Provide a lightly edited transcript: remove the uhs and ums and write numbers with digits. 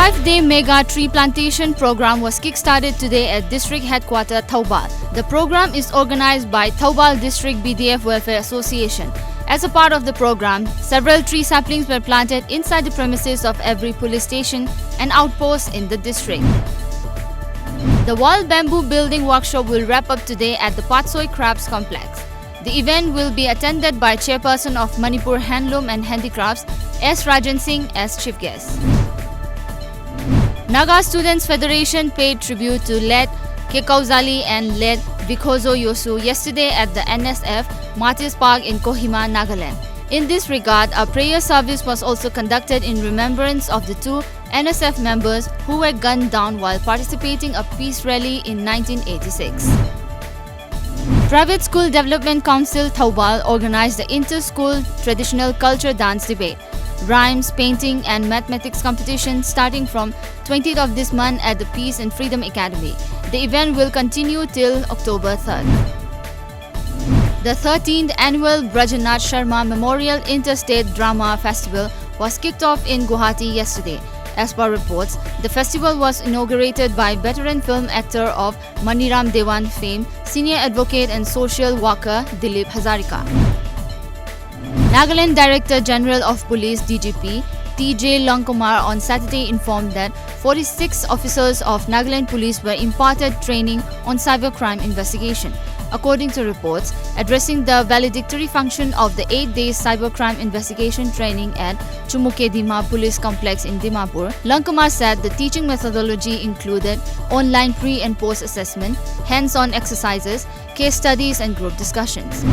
5-day mega tree plantation program was kick-started today at district headquarters Thoubal. The program is organized by Thoubal District BDF Welfare Association. As a part of the program, several tree saplings were planted inside the premises of every police station and outpost in the district. The Wall Bamboo Building Workshop will wrap up today at the Patsoi Crafts Complex. The event will be attended by Chairperson of Manipur Handloom and Handicrafts, S. Rajan Singh, as chief guest. Naga Students Federation paid tribute to late Kekauzali and late Vikhozo Yosu yesterday at the NSF Martyrs Park in Kohima, Nagaland. In this regard, a prayer service was also conducted in remembrance of the two NSF members who were gunned down while participating in a peace rally in 1986. Private School Development Council Thoubal organized the Inter-School Traditional Culture Dance Debate, Rhymes, Painting and Mathematics competition starting from 20th of this month at the Peace and Freedom Academy. The event will continue till October 3rd. The 13th annual Brajanath Sharma Memorial Interstate Drama Festival was kicked off in Guwahati yesterday. As per reports, the festival was inaugurated by veteran film actor of Maniram Dewan fame, senior advocate and social worker Dilip Hazarika. Nagaland Director General of Police DGP T.J. Langkumar on Saturday informed that 46 officers of Nagaland Police were imparted training on cybercrime investigation. According to reports, addressing the valedictory function of the 8-day cybercrime investigation training at Chumukedima Police Complex in Dimapur, Langkumar said the teaching methodology included online pre- and post-assessment, hands-on exercises, case studies and group discussions.